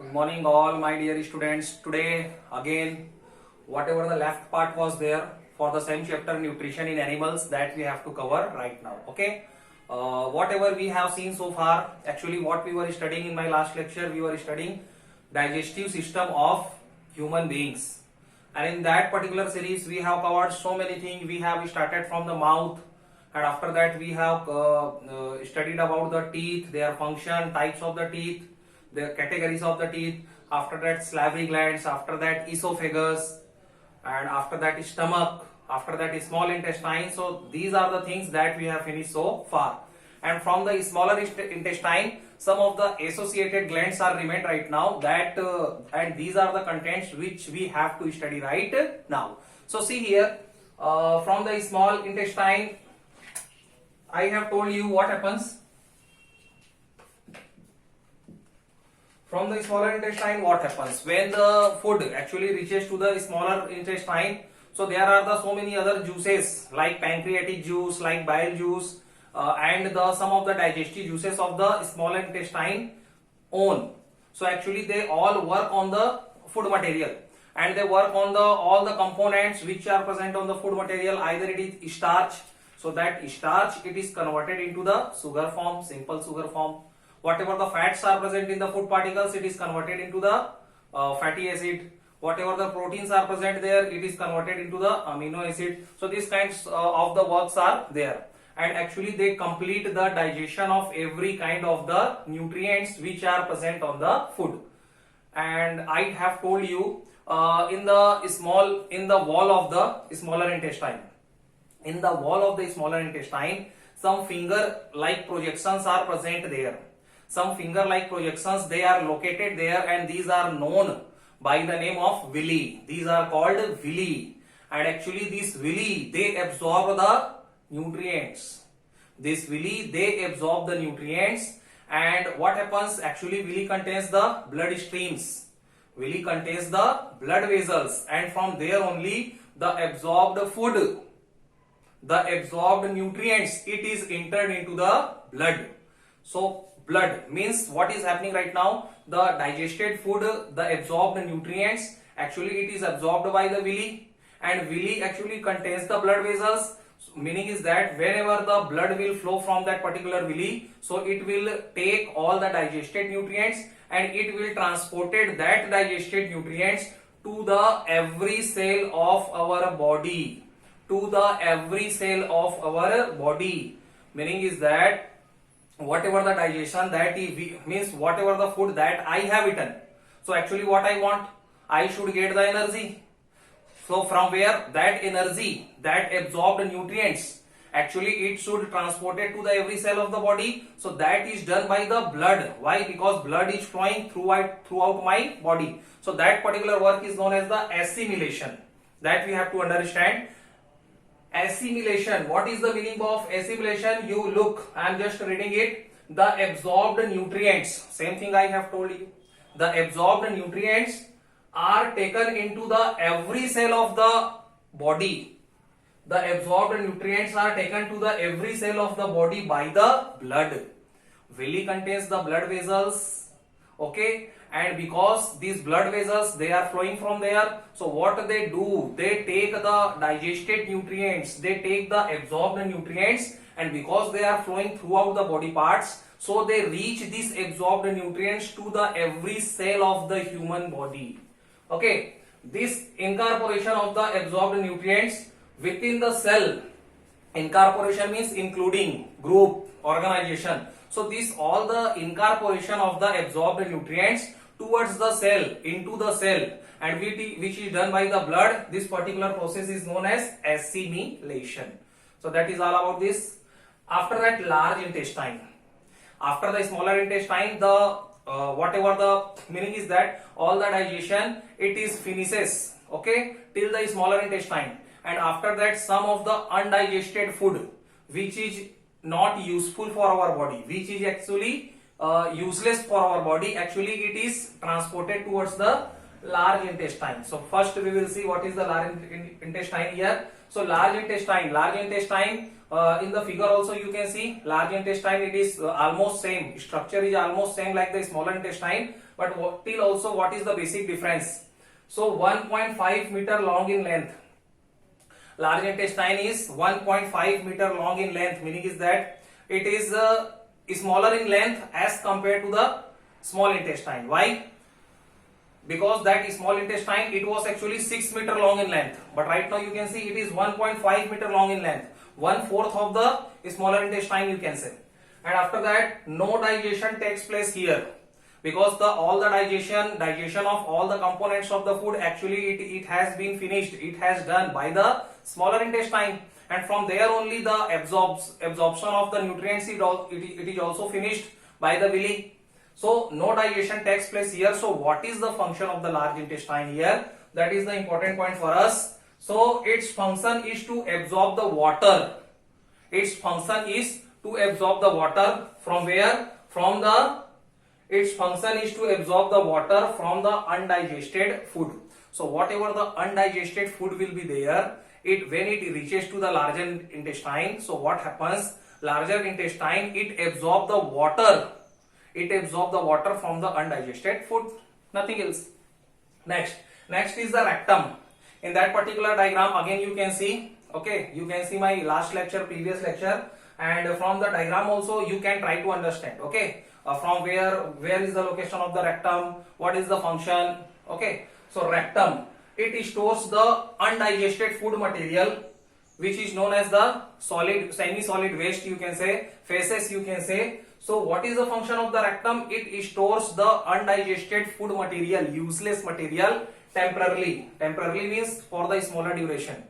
Good morning all my dear students. Today again whatever the left part was there for the same chapter nutrition in animals that we have to cover right now. Okay. Whatever we have seen so far, actually what we were studying in my last lecture, we were studying digestive system of human beings, and in that particular series we have covered so many things. We have started from the mouth, and after that we have studied about the teeth, their function, types of the teeth, the categories of the teeth. After that salivary glands, after that esophagus, and after that stomach, after that small intestine. So these are the things that we have finished so far, and from the smaller intestine some of the associated glands are remained right now, that and these are the contents which we have to study right now. So see here, from the small intestine I have told you what happens. From the smaller intestine, what happens when the food actually reaches to the smaller intestine? So there are the so many other juices like pancreatic juice, like bile juice, and the some of the digestive juices of the smaller intestine own. So actually they all work on the food material, and they work on the all the components which are present on the food material. Either it is starch, so that starch it is converted into the sugar form, simple sugar form. Whatever the fats are present in the food particles, it is converted into the fatty acid. Whatever the proteins are present there, it is converted into the amino acid. So these kinds of the works are there, and actually they complete the digestion of every kind of the nutrients which are present on the food. And I have told you, in the wall of the smaller intestine, in the wall of the smaller intestine, some finger like projections are present there. Some finger like projections, they are located there, and these are known by the name of villi. These are called villi, and actually these villi, they absorb the nutrients. This villi, they absorb the nutrients. And what happens, actually villi contains the blood streams, villi contains the blood vessels, and from there only the absorbed food, the absorbed nutrients, it is entered into the blood. So blood means what is happening right now, the digested food, the absorbed nutrients, actually it is absorbed by the villi, and villi actually contains the blood vessels. Meaning is that whenever the blood will flow from that particular villi, so it will take all the digested nutrients and it will transported that digested nutrients to the every cell of our body, to the every cell of our body. Meaning is that whatever the digestion that means whatever the food that I have eaten, so actually what I want, I should get the energy. So from where that energy, that absorbed nutrients, actually it should transported to the every cell of the body. So that is done by the blood. Why? Because blood is flowing throughout my body. So that particular work is known as the assimilation. That we have to understand. Assimilation. What is the meaning of assimilation? You look, I am just reading it. The absorbed nutrients, same thing I have told you. The absorbed nutrients are taken into the every cell of the body. The absorbed nutrients are taken to the every cell of the body by the blood. Villi contains the blood vessels. Okay. And because these blood vessels, they are flowing from there, so what they do, they take the digested nutrients, they take the absorbed nutrients, and because they are flowing throughout the body parts, so they reach these absorbed nutrients to the every cell of the human body. Okay, this incorporation of the absorbed nutrients within the cell, incorporation means including, group, organization. So this all the incorporation of the absorbed nutrients towards the cell, into the cell, and which is done by the blood. This particular process is known as assimilation. So that is all about this. After that, large intestine. After the smaller intestine, the whatever the meaning is that all the digestion it is finishes, okay, till the smaller intestine, and after that some of the undigested food which is not useful for our body, which is actually useless for our body, actually it is transported towards the large intestine. So first we will see what is the large intestine here. So large intestine in the figure also you can see large intestine, it is almost same, structure is almost same like the smaller intestine, but till also what is the basic difference? So 1.5 meter long in length. Large intestine is 1.5 meter long in length, meaning is that it is smaller in length as compared to the small intestine. Why? Because that small intestine, it was actually 6 meter long in length, but right now you can see it is 1.5 meter long in length, 1/4 of the smaller intestine you can say. And after that, no digestion takes place here, because all the digestion of all the components of the food, actually it has been finished, it has done by the smaller intestine, and from there only the absorption of the nutrients, it is also finished by the villi. So no digestion takes place here. So what is the function of the large intestine here? That is the important point for us. So its function is to absorb the water. Its function is to absorb the water from where? Its function is to absorb the water from the undigested food. So whatever the undigested food will be there, when it reaches to the larger intestine, so what happens? Larger intestine, it absorb the water. It absorbs the water from the undigested food, nothing else. Next is the rectum. In that particular diagram, again you can see, okay, you can see my last lecture, previous lecture, and from the diagram also you can try to understand, okay, from where is the location of the rectum, what is the function, okay. So rectum, it stores the undigested food material, which is known as the semi-solid waste, you can say, feces you can say. So what is the function of the rectum? It stores the undigested food material, useless material, temporarily. Temporarily means for the smaller duration,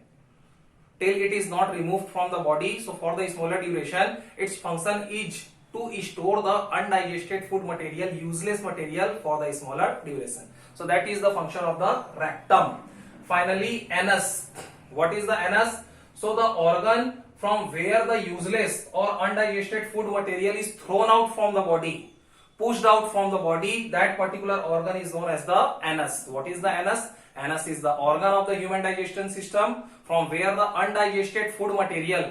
till it is not removed from the body. So for the smaller duration, its function is to store the undigested food material, useless material, for the smaller duration. So that is the function of the rectum. Finally, anus. What is the anus? So the organ from where the useless or undigested food material is thrown out from the body, pushed out from the body, that particular organ is known as the anus. What is the anus? Anus is the organ of the human digestion system from where the undigested food material,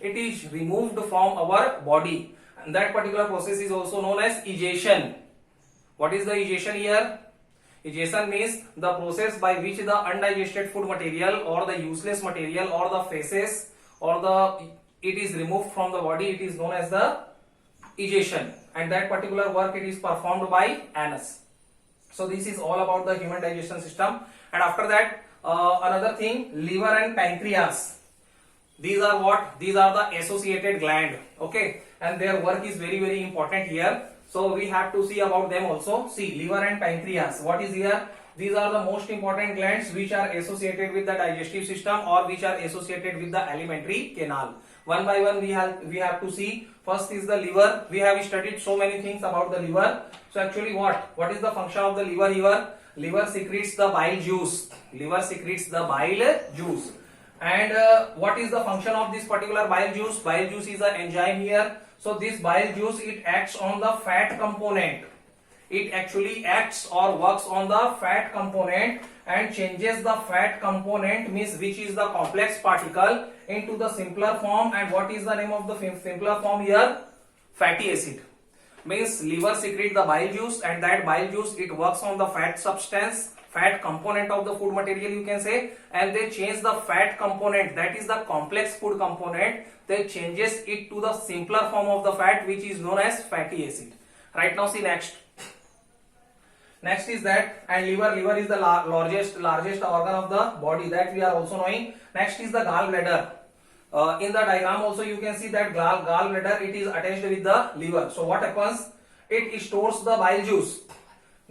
it is removed from our body, and that particular process is also known as egestion. What is the egestion here? Egestion means the process by which the undigested food material or the useless material or the feces or it is removed from the body. It is known as the egestion, and that particular work it is performed by anus. So this is all about the human digestion system. And after that, another thing, liver and pancreas. These are what? These are the associated gland, okay, and their work is very, very important here. So we have to see about them also. See, liver and pancreas. What is here? These are the most important glands which are associated with the digestive system or which are associated with the alimentary canal. One by one we have to see. First is the liver. We have studied so many things about the liver. So actually what is the function of the liver here? Liver secretes the bile juice. Liver secretes the bile juice. And what is the function of this particular bile juice? Bile juice is an enzyme here. So this bile juice, it acts on the fat component. It actually acts or works on the fat component and changes the fat component, means which is the complex particle, into the simpler form. And what is the name of the simpler form here? Fatty acid. Means liver secrete the bile juice, and that bile juice, it works on the fat substance, fat component of the food material you can say, and they change the fat component, that is the complex food component, they changes it to the simpler form of the fat, which is known as fatty acid. Right now see next is that, and liver is the largest organ of the body, that we are also knowing. Next is the gallbladder. In the diagram also you can see that gallbladder, it is attached with the liver. So what happens? It stores the bile juice.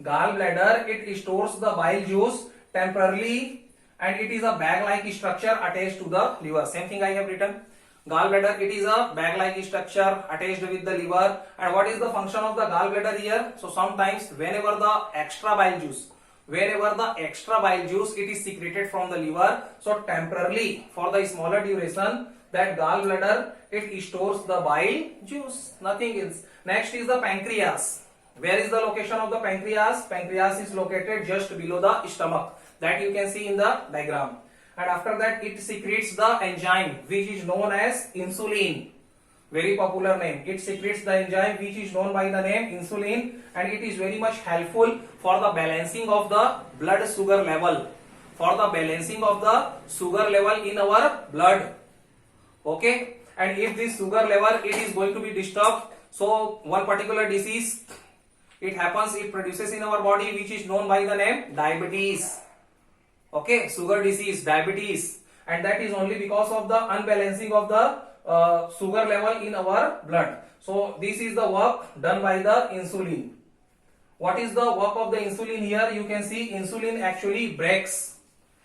Gallbladder, it stores the bile juice temporarily, and it is a bag-like structure attached to the liver. Same thing I have written. Gallbladder, it is a bag-like structure attached with the liver. And what is the function of the gallbladder here? So sometimes whenever the extra bile juice, it is secreted from the liver, so temporarily for the smaller duration, that gallbladder, it stores the bile juice, nothing else. Next is the pancreas. Where is the location of the pancreas? Pancreas is located just below the stomach, that you can see in the diagram. And after that, it secretes the enzyme which is known as insulin. very popular name. It secretes the enzyme which is known by the name insulin, and it is very much helpful for the balancing of the blood sugar level. For the balancing of the sugar level in our blood. Okay, and if this sugar level it is going to be disturbed, so one particular disease it happens, it produces in our body which is known by the name diabetes. Okay, sugar disease, diabetes, and that is only because of the unbalancing of the sugar level in our blood. So this is the work done by the insulin. What is the work of the insulin here? You can see insulin actually breaks.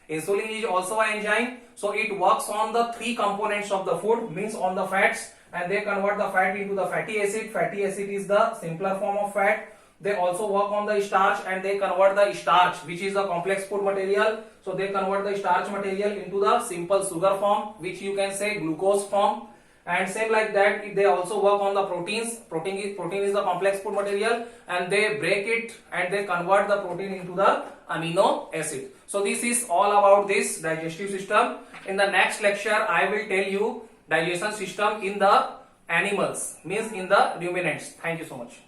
Insulin is also an enzyme, so it works on the three components of the food, means on the fats, and they convert the fat into the fatty acid. Fatty acid is the simpler form of fat. They also work on the starch, and they convert the starch, which is the complex food material. So they convert the starch material into the simple sugar form, which you can say glucose form. And same like that, they also work on the proteins. Protein is the complex food material, and they break it and they convert the protein into the amino acid. So this is all about this digestive system. In the next lecture, I will tell you digestion system in the animals, means in the ruminants. Thank you so much.